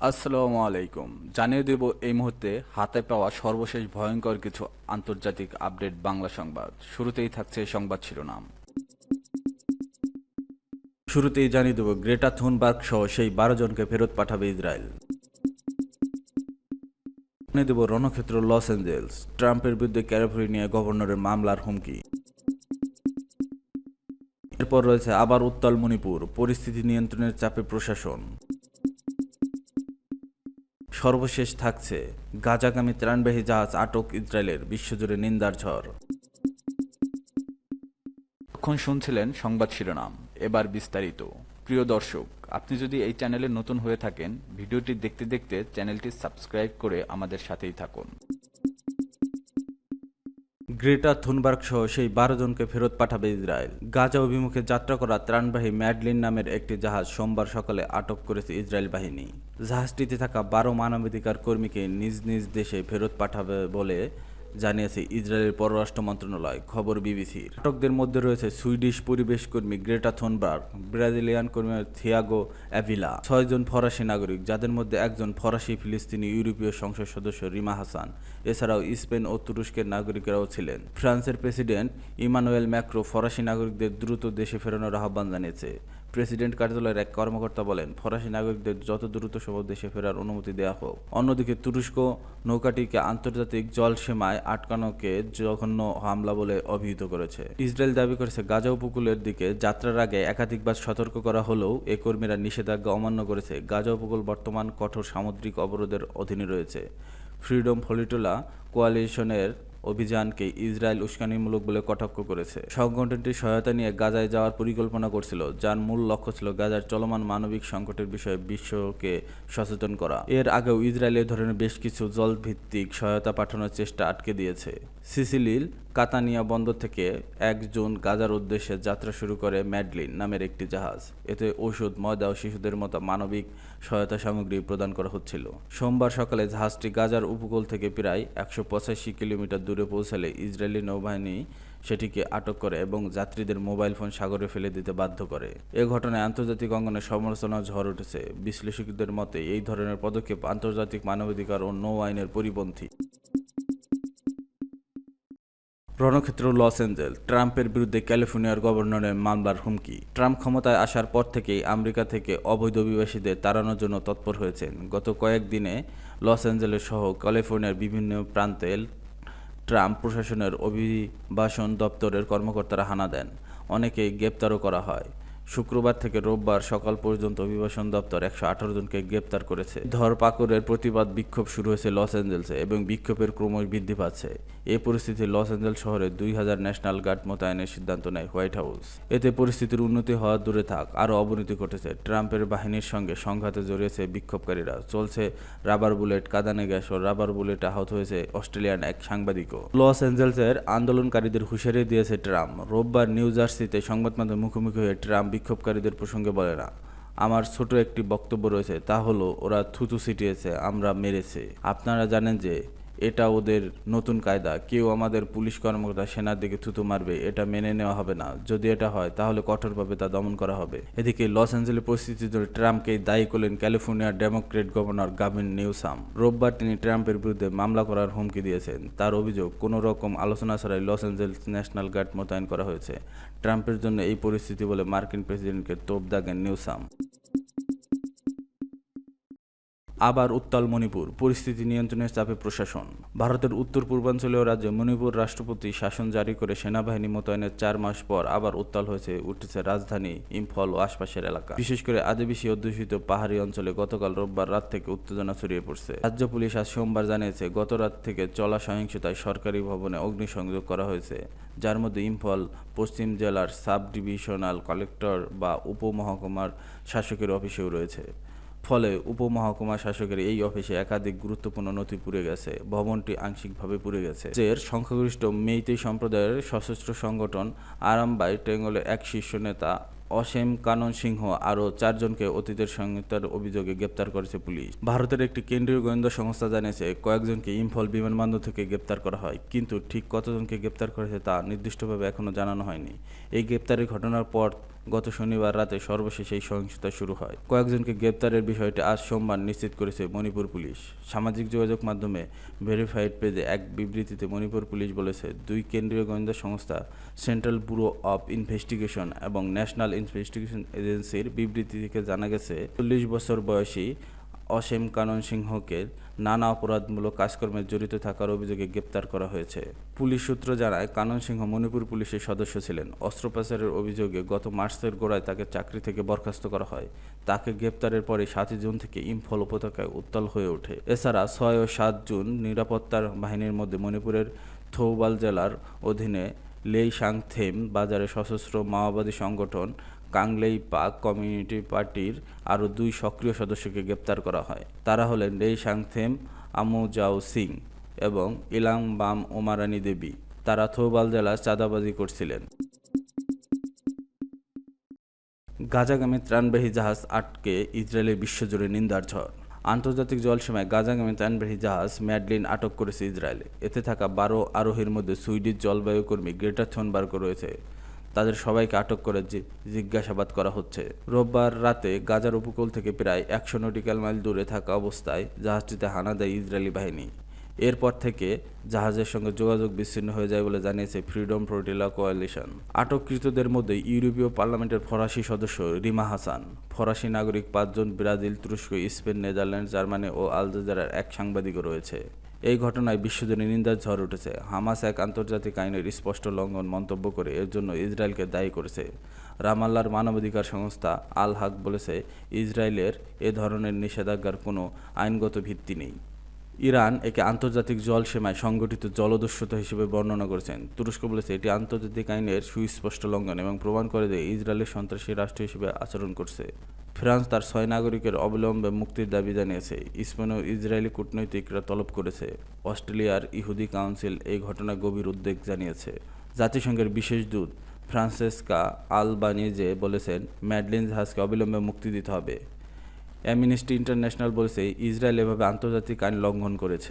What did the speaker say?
আসসালামু আলাইকুম। জানিয়ে দেব এই মুহূর্তে হাতে পাওয়া সর্বশেষ ভয়ঙ্কর কিছু আন্তর্জাতিক আপডেট বাংলা সংবাদ। শুরুতেই থাকছে সংবাদ শিরোনাম। শুরুতেই জানিয়ে দেব গ্রেটা থুনবার্গ সহ সেই 12 জনকে ফেরত পাঠাবে ইসরায়েল। জানিয়ে দেব রণক্ষেত্র লস অ্যাঞ্জেলস, ট্রাম্পের বিরুদ্ধে ক্যালিফোর্নিয়া গভর্নরের মামলার হুমকি। এরপর রয়েছে আবার উত্তাল মণিপুর, পরিস্থিতি নিয়ন্ত্রণের চাপে প্রশাসন। সর্বশেষ থাকছে গাজাগামী ত্রাণবাহী জাহাজ আটক ইসরায়েলের, বিশ্বজুড়ে নিন্দার ঝড়। এখন শুনছিলেন সংবাদ শিরোনাম, এবার বিস্তারিত। প্রিয় দর্শক, আপনি যদি এই চ্যানেলে নতুন হয়ে থাকেন, ভিডিওটি দেখতে দেখতে চ্যানেলটি সাবস্ক্রাইব করে আমাদের সাথেই থাকুন। গ্রেটা থুনবার্গ সহ সেই 12 জনকে ফেরত পাঠাবে ইসরায়েল। গাজা অভিমুখে যাত্রা করা ত্রাণবাহী ম্যাডলিন নামের একটি জাহাজ সোমবার সকালে আটক করেছে ইসরায়েল বাহিনী। জাহাজটিতে থাকা 12 মানবাধিকার কর্মীকে নিজ নিজ দেশে ফেরত পাঠাবে বলে জানিয়েছে ইসরায়েলের পররাষ্ট্র মন্ত্রণালয়, খবর বিবিসির। আটকদের মধ্যে রয়েছে সুইডিশ পরিবেশ কর্মী গ্রেটা থুনবার্গ, ব্রাজিলিয়ান কর্মী থিয়াগো অ্যাভিলা, 6 জন ফরাসি নাগরিক, যাদের মধ্যে একজন ফরাসি ফিলিস্তিনি ইউরোপীয় সংসদ সদস্য রিমা হাসান। এছাড়াও স্পেন ও তুরস্কের নাগরিকেরাও ছিলেন। ফ্রান্সের প্রেসিডেন্ট ইমানুয়েল ম্যাক্রো ফরাসি নাগরিকদের দ্রুত দেশে ফেরানোর আহ্বান জানিয়েছে। প্রেসিডেন্ট কার্যালয়ের এক কর্মকর্তা বলেন, ফরাসি নাগরিকদের যত দ্রুত সম্ভব দেশে ফেরার অনুমতি দেওয়া হোক। অন্যদিকে তুরস্ক নৌকাটিকে আন্তর্জাতিক জলসীমায় আটকানোকে জঘন্য হামলা বলে অভিহিত করেছে। ইসরায়েল দাবি করেছে গাজা উপকূলের দিকে যাত্রার আগে একাধিকবার সতর্ক করা হলেও এ কর্মীরা নিষেধাজ্ঞা অমান্য করেছে। গাজা উপকূল বর্তমান কঠোর সামুদ্রিক অবরোধের অধীনে রয়েছে। ফ্রিডম ফ্লিটুলা কোয়ালিশনের অভিযানকে ইসরায়েল উস্কানিমূলক বলে কটাক্ষ করেছে। সংগঠনটির সহায়তা নিয়ে গাজায় যাওয়ার পরিকল্পনা করছিল, যার মূল লক্ষ্য ছিল গাজার চলমান মানবিক সংকটের বিষয়ে বিশ্বকে সচেতন করা। এর আগেও ইসরায়েল এ ধরনের বেশ কিছু জলভিত্তিক সহায়তা পাঠানোর চেষ্টা আটকে দিয়েছে। সিসিলির কাতানিয়া বন্দর থেকে 1 জুন গাজার উদ্দেশ্যে যাত্রা শুরু করে ম্যাডলিন নামের একটি জাহাজ। এতে ঔষধ, ময়দা ও শিশুদের মতো মানবিক সহায়তা সামগ্রী প্রদান করা হচ্ছিল। সোমবার সকালে জাহাজটি গাজার উপকূল থেকে প্রায় 185 কিলোমিটার দূরে পৌঁছালে ইসরায়েলি নৌবাহিনী সেটিকে আটক করে এবং যাত্রীদের মোবাইল ফোন সাগরে ফেলে দিতে বাধ্য করে। এ ঘটনায় আন্তর্জাতিক অঙ্গনে সমালোচনা ঝড় উঠেছে। বিশ্লেষকদের মতে এই ধরনের পদক্ষেপ আন্তর্জাতিক মানবাধিকার ও নৌ আইনের পরিপন্থী। রণক্ষেত্র লস অ্যাঞ্জেল, ট্রাম্পের বিরুদ্ধে ক্যালিফোর্নিয়ার গভর্নরের মামলার হুমকি। ট্রাম্প ক্ষমতায় আসার পর থেকেই আমেরিকা থেকে অবৈধ অভিবাসীদের তাড়ানোর জন্য তৎপর হয়েছেন। গত কয়েকদিনে লস অ্যাঞ্জেলেস সহ ক্যালিফোর্নিয়ার বিভিন্ন প্রান্তে ট্রাম্প প্রশাসনের অভিবাসন দপ্তরের কর্মকর্তারা হানা দেন। অনেকেই গ্রেপ্তারও করা হয়। শুক্রবার থেকে রোববার সকাল পর্যন্ত অভিবাসন দপ্তর 118 জনকে গ্রেপ্তার করেছে। ধরপাকড়ের প্রতিবাদ বিক্ষোভ শুরু হয়েছে লস অ্যাঞ্জেলসে এবং বিক্ষোভের ক্রমশ বৃদ্ধি পাচ্ছে। এই পরিস্থিতি লস অ্যাঞ্জেলস শহরে 2000 ন্যাশনাল গার্ড মোতায়েনের সিদ্ধান্ত নেয় হোয়াইট হাউস। এতে পরিস্থিতির উন্নতি হওয়া দূরে থাক, আরও অবনতি ঘটেছে। ট্রাম্পের বাহিনীর সঙ্গে সংঘাতে জড়িয়েছে বিক্ষোভকারীরা। চলছে রাবার বুলেট, কাঁদানে গ্যাস ও রাবার বুলেট। আহত হয়েছে অস্ট্রেলিয়ান এক সাংবাদিকও। লস অ্যাঞ্জেলসের আন্দোলনকারীদের হুঁশিয়ারি দিয়েছে ট্রাম্প। রোববার নিউ জার্সিতে সংবাদমাধ্যমের মুখোমুখি হয়ে ট্রাম্প বিক্ষোভকারীদের প্রসঙ্গে বলে না, আমার ছোট একটি বক্তব্য রয়েছে, তা হলো ওরা থুতু ছিটিয়েছে, আমরা মেরেছে। আপনারা জানেন যে এটা ওদের নতুন কায়দা। কেউ আমাদের পুলিশ কর্মকর্তা সেনার দিকে থুতু মারবে, এটা মেনে নেওয়া হবে না। যদি এটা হয় তাহলে কঠোরভাবে তা দমন করা হবে। এদিকে লস অ্যাঞ্জেলেস পরিস্থিতির জন্য ট্রাম্পকে দায়ী করলেন ক্যালিফোর্নিয়ার ডেমোক্রেট গভর্নর গাভিন নিউসাম। রোববার তিনি ট্রাম্পের বিরুদ্ধে মামলা করার হুমকি দিয়েছেন। তার অভিযোগ, কোনো রকম আলোচনা ছাড়াই লস অ্যাঞ্জেলেস ন্যাশনাল গার্ড মোতায়েন করা হয়েছে। ট্রাম্পের জন্য এই পরিস্থিতি বলে মার্কিন প্রেসিডেন্টকে তোপ দাগেন নিউসাম। আবার উত্তাল মণিপুর, পরিস্থিতি নিয়ন্ত্রণের চাপে প্রশাসন। ভারতের উত্তর পূর্বাঞ্চলীয় রাজ্যে মণিপুর রাষ্ট্রপতি শাসন জারি করে সেনাবাহিনী মোতায়েনের 4 মাস পর আবার উত্তাল উঠেছে রাজধানী ইম্ফল ও আশপাশের এলাকা। বিশেষ করে আদিবাসী অধ্যুষিত পাহাড়ি অঞ্চলে গতকাল রোববার রাত থেকে উত্তেজনা ছড়িয়ে পড়ছে। রাজ্য পুলিশ আজ সোমবার জানিয়েছে, গত রাত থেকে চলা সহিংসতায় সরকারি ভবনে অগ্নিসংযোগ করা হয়েছে, যার মধ্যে ইম্ফল পশ্চিম জেলার সাব ডিভিশনাল কালেক্টর বা উপমহকুমার শাসকের অফিসেও রয়েছে। ফলে উপমহকুমা শাসকের এই অফিসে একাধিক গুরুত্বপূর্ণ নথি পুড়ে গেছে। ভবনটি আংশিকভাবে পুড়ে গেছে। এর সংখ্যাগরিষ্ঠ মেইতেই সম্প্রদায়ের সশস্ত্র সংগঠন আরামবাই টেঙ্গলের এক শীর্ষ নেতা অসীম কানন সিংহ আরও 4 জনকে অতীতের সংহিতার অভিযোগে গ্রেপ্তার করেছে পুলিশ। ভারতের একটি কেন্দ্রীয় গোয়েন্দা সংস্থা জানিয়েছে, কয়েকজনকে ইম্ফল বিমানবন্দর থেকে গ্রেপ্তার করা হয়, কিন্তু ঠিক কতজনকে গ্রেপ্তার করেছে তা নির্দিষ্টভাবে এখনও জানানো হয়নি। এই গ্রেপ্তারের ঘটনার পর গত শনিবার রাতে সর্বশেষ এই সহিংসতা শুরু হয়। কয়েকজনকে গ্রেপ্তারের বিষয়টি আজ সোমবার নিশ্চিত করেছে মণিপুর পুলিশ। সামাজিক যোগাযোগ মাধ্যমে ভেরিফাইড পেজে এক বিবৃতিতে মণিপুর পুলিশ বলেছে, 2 কেন্দ্রীয় গোয়েন্দা সংস্থা সেন্ট্রাল ব্যুরো অব ইনভেস্টিগেশন এবং ন্যাশনাল ইনভেস্টিগেশন এজেন্সির বিবৃতি থেকে জানা গেছে 40 বছর বয়সী অসীম কানন সিংহকে নানা অপরাধমূলক কাজকর্মে জড়িত থাকার অভিযোগে গ্রেপ্তার করা হয়েছে। পুলিশ সূত্র জানায়, কানন সিংহ মণিপুর পুলিশের সদস্য ছিলেন। অস্ত্র পাচারের অভিযোগে গত মার্চের গোড়ায় তাকে চাকরি থেকে বরখাস্ত করা হয়। তাকে গ্রেপ্তারের পরে 7 জুন থেকে ইম্ফল উপত্যকায় উত্তাল হয়ে ওঠে। এছাড়া 6 ও 7 জুন নিরাপত্তার বাহিনীর মধ্যে মণিপুরের থৌবাল জেলার অধীনে লেইসাংথেম বাজারে সশস্ত্র মাওবাদী সংগঠন কাংলেই পাক কমিউনিটি পার্টির আরও 2 সক্রিয় সদস্যকে গ্রেপ্তার করা হয়। তারা হলেন লেইসাংথেম আমুজাও সিং এবং ইলাংবাম ওমারানি দেবী। তারা থৌবাল জেলায় চাঁদাবাজি করছিলেন। গাজাগামী ত্রাণবাহী জাহাজ আটকে ইসরায়েলের বিশ্বজুড়ে নিন্দার ঝড়। আন্তর্জাতিক জলসীমায় গাজাগামী ত্রাণবাহী জাহাজ ম্যাডলিন আটক করেছে ইসরায়েল। এতে থাকা 12 আরোহীর মধ্যে সুইডিশ জলবায়ু কর্মী গ্রেটা থুনবার্গও রয়েছে। তাদের সবাইকে আটক করে জিজ্ঞাসাবাদ করা হচ্ছে। রোববার রাতে গাজার উপকূল থেকে প্রায় 100 নটিক্যাল মাইল দূরে থাকা অবস্থায় জাহাজটিতে হানা দেয় ইসরায়েলি বাহিনী। এরপর থেকে জাহাজের সঙ্গে যোগাযোগ বিচ্ছিন্ন হয়ে যায় বলে জানিয়েছে ফ্রিডম ফ্লোটিলা কোয়ালিশন। আটককৃতদের মধ্যে ইউরোপীয় পার্লামেন্টের ফরাসি সদস্য রিমা হাসান, ফরাসি নাগরিক 5 জন, ব্রাজিল, তুরস্ক, স্পেন, নেদারল্যান্ড, জার্মানি ও আলজেরিয়ার এক সাংবাদিকও রয়েছে। এই ঘটনায় বিশ্বজুড়ে নিন্দার ঝড় উঠেছে। হামাস এক আন্তর্জাতিক আইনের স্পষ্ট লঙ্ঘন মন্তব্য করে এর জন্য ইসরায়েলকে দায়ী করেছে। রামাল্লার মানবাধিকার সংস্থা আল হাক বলেছে, ইসরায়েলের এ ধরনের নিষেধাজ্ঞার কোনো আইনগত ভিত্তি নেই। ইরান একে আন্তর্জাতিক জলসীমায় সংগঠিত জলদস্যুতা হিসেবে বর্ণনা করেছেন। তুরস্ক বলেছে, এটি আন্তর্জাতিক আইনের সুস্পষ্ট লঙ্ঘন এবং প্রমাণ করে যে ইসরায়েলের সন্ত্রাসী রাষ্ট্র হিসেবে আচরণ করছে। ফ্রান্স তার 6 নাগরিকের অবিলম্বে মুক্তির দাবি জানিয়েছে। স্পেনও ইসরায়েলি কূটনৈতিকরা তলব করেছে। অস্ট্রেলিয়ার ইহুদি কাউন্সিল এই ঘটনায় গভীর উদ্বেগ জানিয়েছে। জাতিসংঘের বিশেষ দূত ফ্রান্সেসকা আলবানিজে বলেছেন, ম্যাডলিন জাহাজকে অবিলম্বে মুক্তি দিতে হবে। অ্যামনেস্টি ইন্টারন্যাশনাল বলেছে, ইসরায়েল এভাবে আন্তর্জাতিক আইন লঙ্ঘন করেছে।